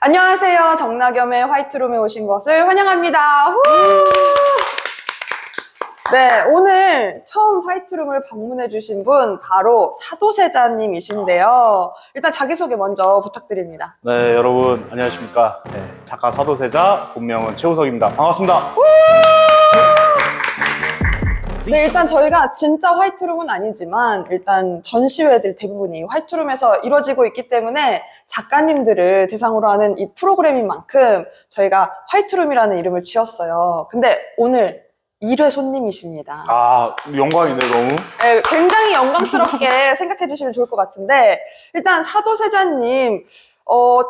안녕하세요. 정나겸의 화이트룸에 오신 것을 환영합니다. 후! 네, 오늘 처음 화이트룸을 방문해 주신 분 바로 사도세자님이신데요. 일단 자기소개 먼저 부탁드립니다. 네, 여러분 안녕하십니까. 네, 작가 사도세자, 본명은 최우석입니다. 반갑습니다. 네, 일단 저희가 진짜 화이트룸은 아니지만 일단 전시회들 대부분이 화이트룸에서 이루어지고 있기 때문에 작가님들을 대상으로 하는 이 프로그램인 만큼 저희가 화이트룸이라는 이름을 지었어요. 근데 오늘 1회 손님이십니다. 아, 영광이네, 너무. 네, 굉장히 영광스럽게 생각해 주시면 좋을 것 같은데 일단 사도세자님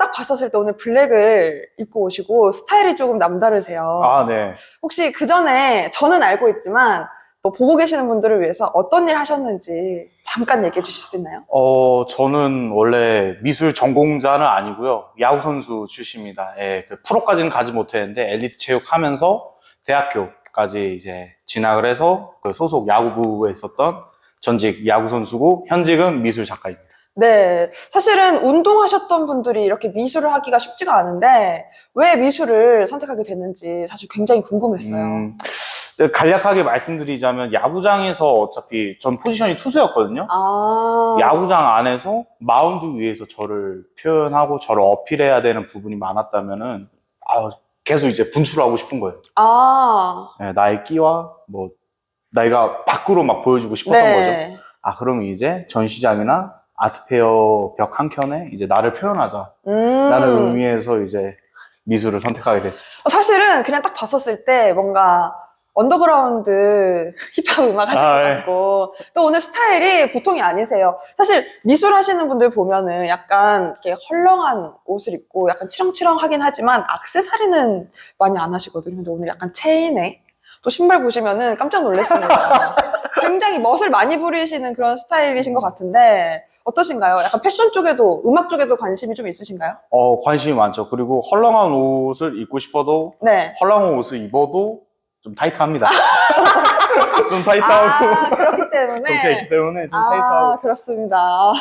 딱 봤었을 때 오늘 블랙을 입고 오시고 스타일이 조금 남다르세요. 아, 네. 혹시 그 전에 저는 알고 있지만 또 보고 계시는 분들을 위해서 어떤 일 하셨는지 잠깐 얘기해 주실 수 있나요? 저는 원래 미술 전공자는 아니고요. 야구선수 출신입니다. 예, 그 프로까지는 가지 못했는데 엘리트 체육 하면서 대학교까지 이제 진학을 해서 그 소속 야구부에 있었던 전직 야구선수고 현직은 미술 작가입니다. 네, 사실은 운동하셨던 분들이 이렇게 미술을 하기가 쉽지가 않은데 왜 미술을 선택하게 됐는지 사실 굉장히 궁금했어요. 간략하게 말씀드리자면 야구장에서 어차피 전 포지션이 투수였거든요. 아, 야구장 안에서 마운드 위에서 저를 표현하고 저를 어필해야 되는 부분이 많았다면은 계속 이제 분출을 하고 싶은 거예요. 네, 나의 끼와 뭐 내가 밖으로 막 보여주고 싶었던 네. 거죠. 그러면 이제 전시장이나 아트페어 벽 한 켠에 이제 나를 표현하자 라는 의미에서 이제 미술을 선택하게 됐습니다. 사실은 그냥 딱 봤었을 때 뭔가 언더그라운드 힙합 음악 하실 것 같고 또 오늘 스타일이 보통이 아니세요. 사실 미술 하시는 분들 보면은 약간 이렇게 헐렁한 옷을 입고 약간 치렁치렁하긴 하지만 액세서리는 많이 안 하시거든요. 근데 오늘 약간 체인에 또 신발 보시면은 깜짝 놀랐습니다. 굉장히 멋을 많이 부리시는 그런 스타일이신 것 같은데 어떠신가요? 약간 패션 쪽에도 음악 쪽에도 관심이 좀 있으신가요? 관심이 많죠. 그리고 헐렁한 옷을 입고 싶어도 네. 헐렁한 옷을 입어도 좀 타이트합니다. 좀 타이트하고 그렇기 때문에 덩치가 있기 때문에 좀 타이트하고 그렇습니다.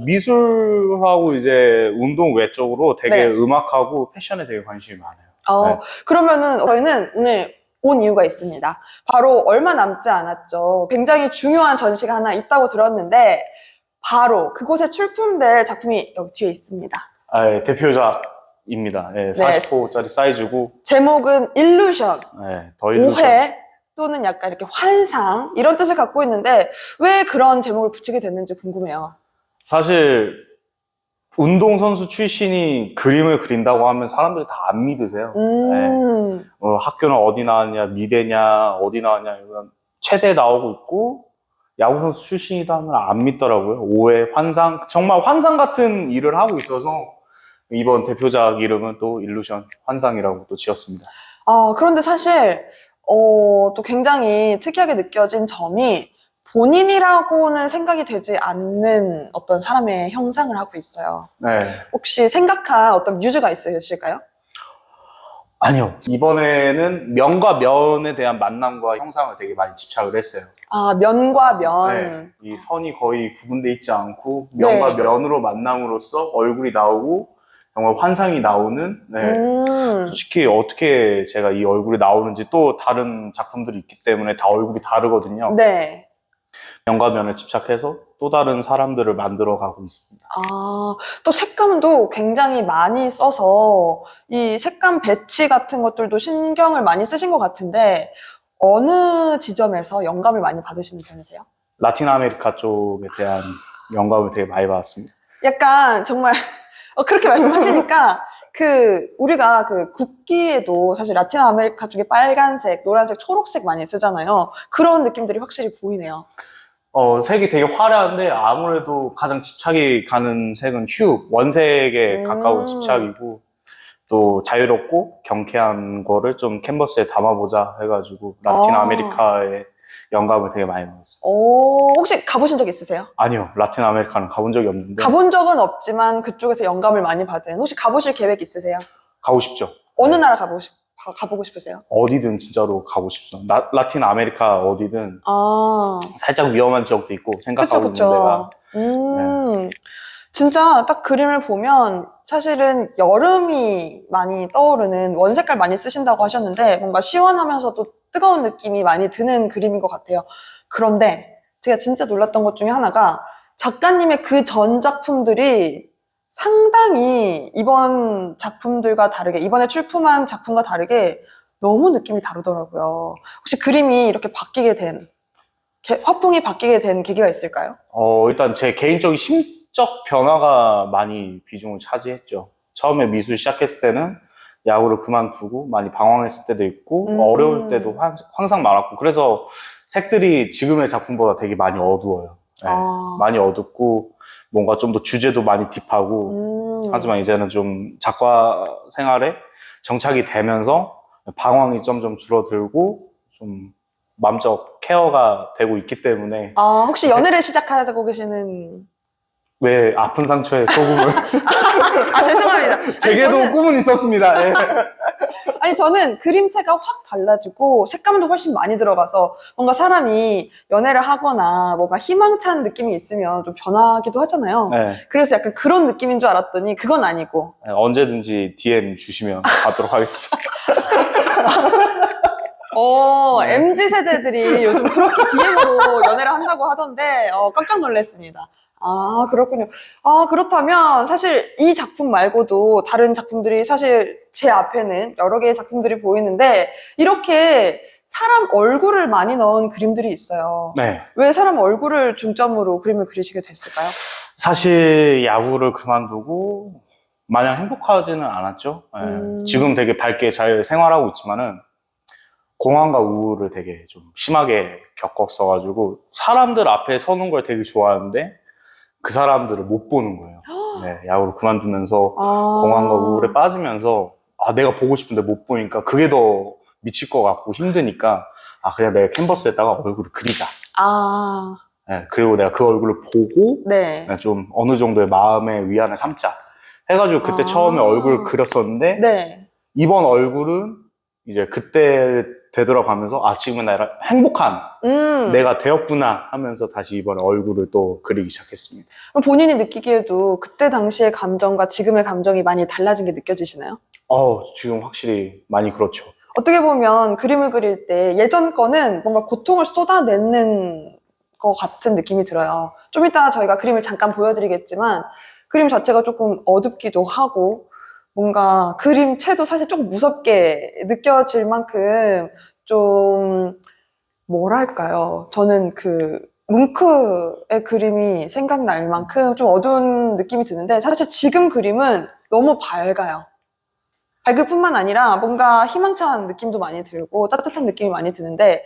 미술하고 이제 운동 외적으로 되게 네. 음악하고 패션에 되게 관심이 많아요. 네. 그러면은 저희는 오늘 온 이유가 있습니다. 바로 얼마 남지 않았죠. 굉장히 중요한 전시가 하나 있다고 들었는데 바로 그곳에 출품될 작품이 여기 뒤에 있습니다. 예, 대표작입니다. 예, 40호짜리 사이즈고 제목은 일루션, 예, 더 일루션. 오해 또는 약간 이렇게 환상 이런 뜻을 갖고 있는데 왜 그런 제목을 붙이게 됐는지 궁금해요. 사실 운동선수 출신이 그림을 그린다고 하면 사람들이 다 안 믿으세요. 예. 학교는 어디 나왔냐, 미대냐, 어디 나왔냐 이런 최대 나오고 있고 야구선수 출신이다 하면 안 믿더라고요. 오해, 환상, 정말 환상 같은 일을 하고 있어서 이번 대표작 이름은 또 일루션, 환상이라고 또 지었습니다. 그런데 사실 또 굉장히 특이하게 느껴진 점이 본인이라고는 생각이 되지 않는 어떤 사람의 형상을 하고 있어요. 네. 혹시 생각한 어떤 뮤즈가 있으실까요? 아니요. 이번에는 면과 면에 대한 만남과 형상을 되게 많이 집착을 했어요. 면과 면. 네. 이 선이 거의 구분돼 있지 않고 면과 면으로 만남으로써 얼굴이 나오고 정말 환상이 나오는 솔직히 어떻게 제가 이 얼굴이 나오는지 또 다른 작품들이 있기 때문에 다 얼굴이 다르거든요. 네. 면과 면을 집착해서 또 다른 사람들을 만들어 가고 있습니다. 또 색감도 굉장히 많이 써서 이 색감 배치 같은 것들도 신경을 많이 쓰신 것 같은데 어느 지점에서 영감을 많이 받으시는 편이세요? 라틴 아메리카 쪽에 대한 영감을 되게 많이 받았습니다. 약간 정말 그렇게 말씀하시니까 우리가 국기에도 사실 라틴 아메리카 쪽에 빨간색, 노란색, 초록색 많이 쓰잖아요. 그런 느낌들이 확실히 보이네요. 색이 되게 화려한데 아무래도 가장 집착이 가는 색은 휴, 원색에 가까운 집착이고 또 자유롭고 경쾌한 거를 좀 캔버스에 담아보자 해가지고 라틴 아메리카의 영감을 되게 많이 받았습니다. 혹시 가보신 적 있으세요? 아니요, 라틴 아메리카는 가본 적이 없는데. 가본 적은 없지만 그쪽에서 영감을 많이 받은 혹시 가보실 계획 있으세요? 가고 싶죠. 어느 나라 가보고 싶으세요? 어디든 진짜로 가고 싶죠. 라틴 아메리카 어디든 살짝 위험한 지역도 있고 생각하고 있는 데가. 진짜 딱 그림을 보면 사실은 여름이 많이 떠오르는 원색깔 많이 쓰신다고 하셨는데 뭔가 시원하면서도 뜨거운 느낌이 많이 드는 그림인 것 같아요. 그런데 제가 진짜 놀랐던 것 중에 하나가 작가님의 그 전 작품들이 상당히 이번 작품들과 다르게, 이번에 출품한 작품과 다르게 너무 느낌이 다르더라고요. 혹시 그림이 이렇게 바뀌게 된, 화풍이 바뀌게 된 계기가 있을까요? 일단 제 개인적인 심적 변화가 많이 비중을 차지했죠. 처음에 미술 시작했을 때는 야구를 그만두고 많이 방황했을 때도 있고 어려울 때도 항상 많았고 그래서 색들이 지금의 작품보다 되게 많이 어두워요. 네, 많이 어둡고 뭔가 좀 더 주제도 많이 딥하고 하지만 이제는 좀 작가 생활에 정착이 되면서 방황이 점점 줄어들고 좀 마음적 케어가 되고 있기 때문에 혹시 연애를 시작하고 계시는 왜 아픈 상처에 소금을 죄송합니다. 제게도 꿈은 있었습니다. 예. 아니 저는 그림체가 확 달라지고 색감도 훨씬 많이 들어가서 뭔가 사람이 연애를 하거나 뭔가 희망찬 느낌이 있으면 좀 변하기도 하잖아요. 네. 그래서 약간 그런 느낌인 줄 알았더니 그건 아니고 언제든지 DM 주시면 받도록 하겠습니다. 네. MZ 세대들이 요즘 그렇게 DM으로 연애를 한다고 하던데 깜짝 놀랐습니다. 그렇군요. 그렇다면 사실 이 작품 말고도 다른 작품들이 사실 제 앞에는 여러 개의 작품들이 보이는데 이렇게 사람 얼굴을 많이 넣은 그림들이 있어요. 네. 왜 사람 얼굴을 중점으로 그림을 그리시게 됐을까요? 사실 야구를 그만두고 마냥 행복하지는 않았죠. 네. 지금 되게 밝게 잘 생활하고 있지만은 공황과 우울을 되게 좀 심하게 겪었어가지고 사람들 앞에 서는 걸 되게 좋아하는데 그 사람들을 못 보는 거예요. 네, 야구를 그만두면서 공황과 우울에 빠지면서 내가 보고 싶은데 못 보니까 그게 더 미칠 것 같고 힘드니까 그냥 내가 캔버스에다가 얼굴을 그리자. 네, 그리고 내가 그 얼굴을 보고 네. 좀 어느 정도의 마음의 위안을 삼자 해가지고 그때 처음에 얼굴을 그렸었는데 네. 이번 얼굴은 이제 그때 되돌아가면서 지금은 내가 행복한 내가 되었구나 하면서 다시 이번에 얼굴을 또 그리기 시작했습니다. 그럼 본인이 느끼기에도 그때 당시의 감정과 지금의 감정이 많이 달라진 게 느껴지시나요? 지금 확실히 많이 그렇죠. 어떻게 보면 그림을 그릴 때 예전 거는 뭔가 고통을 쏟아내는 것 같은 느낌이 들어요. 좀 이따 저희가 그림을 잠깐 보여드리겠지만 그림 자체가 조금 어둡기도 하고 뭔가 그림체도 사실 조금 무섭게 느껴질 만큼 좀 뭐랄까요. 저는 그 뭉크의 그림이 생각날 만큼 좀 어두운 느낌이 드는데 사실 지금 그림은 너무 밝아요. 밝을 뿐만 아니라 뭔가 희망찬 느낌도 많이 들고 따뜻한 느낌이 많이 드는데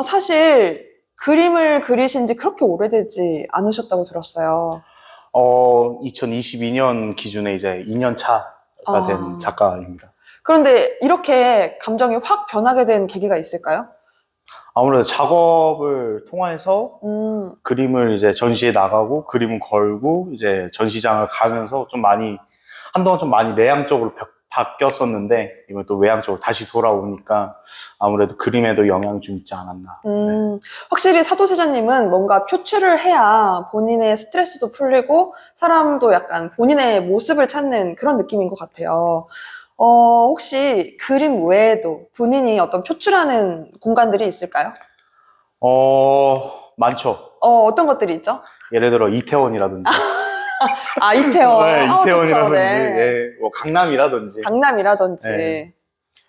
사실 그림을 그리신 지 그렇게 오래되지 않으셨다고 들었어요. 2022년 기준에 이제 2년 차가 된 작가입니다. 그런데 이렇게 감정이 확 변하게 된 계기가 있을까요? 아무래도 작업을 통해서 그림을 이제 전시에 나가고 그림을 걸고 이제 전시장을 가면서 좀 많이 한동안 좀 많이 내향적으로 바뀌었었는데 이번 또 외향적으로 다시 돌아오니까 아무래도 그림에도 영향이 좀 있지 않았나. 네. 확실히 사도세자님은 뭔가 표출을 해야 본인의 스트레스도 풀리고 사람도 약간 본인의 모습을 찾는 그런 느낌인 것 같아요. 혹시 그림 외에도 본인이 어떤 표출하는 공간들이 있을까요? 많죠. 어떤 것들이 있죠? 예를 들어 이태원이라든지. 이태원. 네, 이태원이라든지, 좋죠, 네. 뭐 강남이라든지. 강남이라든지. 네.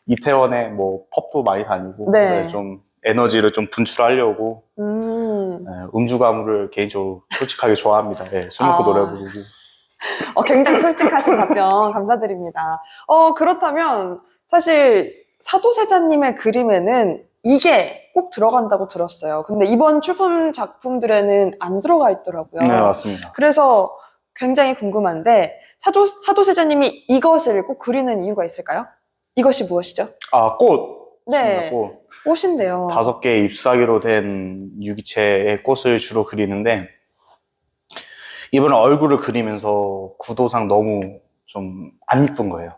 이태원에 뭐 펍도 많이 다니고, 네. 좀 에너지를 좀 분출하려고, 음주 가무를 개인적으로 솔직하게 좋아합니다. 술 먹고 노래 부르고. 굉장히 솔직하신 답변 감사드립니다. 그렇다면 사실 사도세자님의 그림에는 이게 꼭 들어간다고 들었어요. 근데 이번 출품 작품들에는 안 들어가 있더라고요. 네, 맞습니다. 그래서 굉장히 궁금한데 사도세자님이 이것을 꼭 그리는 이유가 있을까요? 이것이 무엇이죠? 꽃. 네, 꽃. 꽃인데요. 5개의 잎사귀로 된 유기체의 꽃을 주로 그리는데 이번에 얼굴을 그리면서 구도상 너무 좀 안 이쁜 거예요.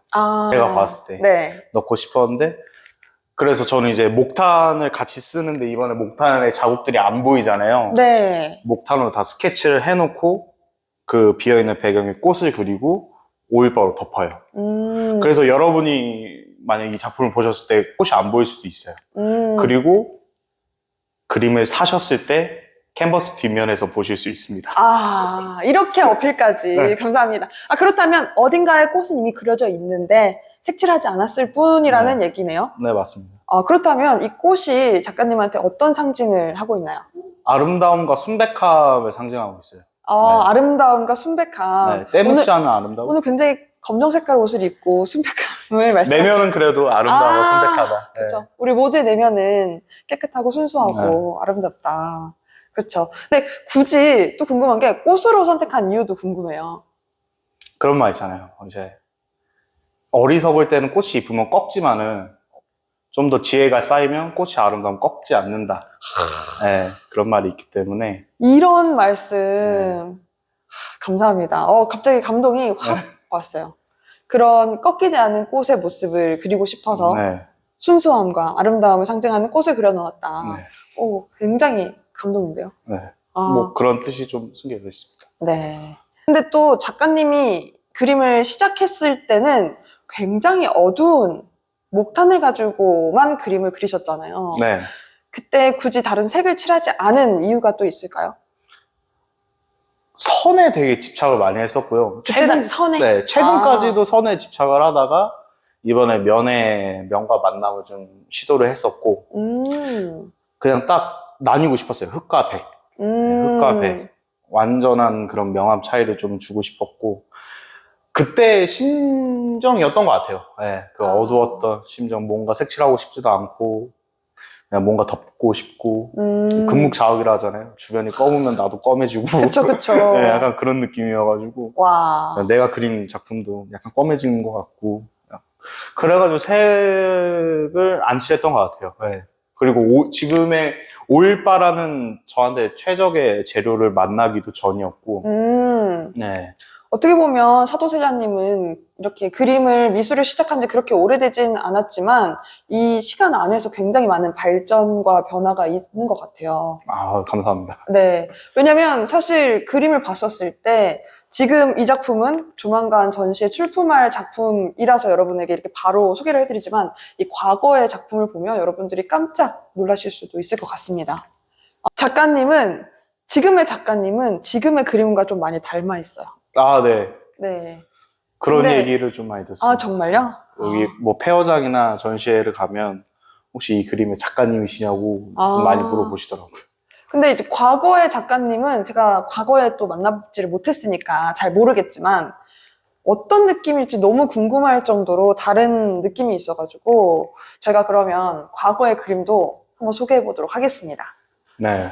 제가 봤을 때. 네. 넣고 싶었는데 그래서 저는 이제 목탄을 같이 쓰는데 이번에 목탄의 자국들이 안 보이잖아요. 네. 목탄으로 다 스케치를 해놓고 그 비어있는 배경에 꽃을 그리고 오일바로 덮어요. 그래서 여러분이 만약 이 작품을 보셨을 때 꽃이 안 보일 수도 있어요. 그리고 그림을 사셨을 때 캔버스 뒷면에서 보실 수 있습니다. 아, 이렇게 어필까지. 네. 감사합니다. 아, 그렇다면 어딘가에 꽃은 이미 그려져 있는데 색칠하지 않았을 뿐이라는 얘기네요. 네, 맞습니다. 아, 그렇다면 이 꽃이 작가님한테 어떤 상징을 하고 있나요? 아름다움과 순백함을 상징하고 있어요. 아, 네. 아름다움과 순백함. 네, 때묻지 않은 아름다움. 오늘 굉장히 검정 색깔 옷을 입고 순백함을 말씀하시죠. 내면은 그래도 아름다워 순백하다. 네. 그렇죠. 우리 모두의 내면은 깨끗하고 순수하고 아름답다. 그렇죠. 근데 굳이 또 궁금한 게 꽃으로 선택한 이유도 궁금해요. 그런 말 있잖아요. 이제 어리석을 때는 꽃이 이쁘면 꺾지만은 좀 더 지혜가 쌓이면 꽃이 아름다우면 꺾지 않는다. 네, 그런 말이 있기 때문에. 이런 말씀 감사합니다. 갑자기 감동이 확 네. 왔어요. 그런 꺾이지 않은 꽃의 모습을 그리고 싶어서 네, 순수함과 아름다움을 상징하는 꽃을 그려놓았다. 네, 오, 굉장히 감동인데요. 네. 아, 뭐 그런 뜻이 좀 숨겨져 있습니다. 네. 근데 또 작가님이 그림을 시작했을 때는 굉장히 어두운 목탄을 가지고만 그림을 그리셨잖아요. 네. 그때 굳이 다른 색을 칠하지 않은 이유가 또 있을까요? 선에 되게 집착을 많이 했었고요. 그때 선에? 네, 최근까지도 선에 집착을 하다가 이번에 면과 만남을 좀 시도를 했었고 그냥 딱 나뉘고 싶었어요. 흑과 백. 흑과 백. 완전한 그런 명암 차이를 좀 주고 싶었고 그때 심정이었던 것 같아요. 네, 그 어두웠던 심정, 뭔가 색칠하고 싶지도 않고 그냥 뭔가 덮고 싶고 금묵자흑이라 하잖아요. 주변이 검으면 나도 검해지고 그쵸, 그쵸. 네, 약간 그런 느낌이어가지고 와. 내가 그린 작품도 약간 검해지는 것 같고 그래가지고 색을 안 칠했던 것 같아요. 네. 그리고 지금의 오일바라는 저한테 최적의 재료를 만나기도 전이었고 네. 어떻게 보면 사도세자님은 이렇게 그림을, 미술을 시작한 지 그렇게 오래되진 않았지만 이 시간 안에서 굉장히 많은 발전과 변화가 있는 것 같아요. 아, 감사합니다. 네. 왜냐면 사실 그림을 봤었을 때 지금 이 작품은 조만간 전시에 출품할 작품이라서 여러분에게 이렇게 바로 소개를 해드리지만 이 과거의 작품을 보면 여러분들이 깜짝 놀라실 수도 있을 것 같습니다. 지금의 작가님은 지금의 그림과 좀 많이 닮아 있어요. 아, 네. 네. 그런 근데- 얘기를 좀 많이 듣습니다. 아, 정말요? 여기 뭐 페어장이나 전시회를 가면 혹시 이 그림의 작가님이시냐고 아. 많이 물어보시더라고요. 근데 이제 과거의 작가님은 제가 과거에 또 만나보지를 못했으니까 잘 모르겠지만 어떤 느낌일지 너무 궁금할 정도로 다른 느낌이 있어가지고 제가 그러면 과거의 그림도 한번 소개해 보도록 하겠습니다. 네.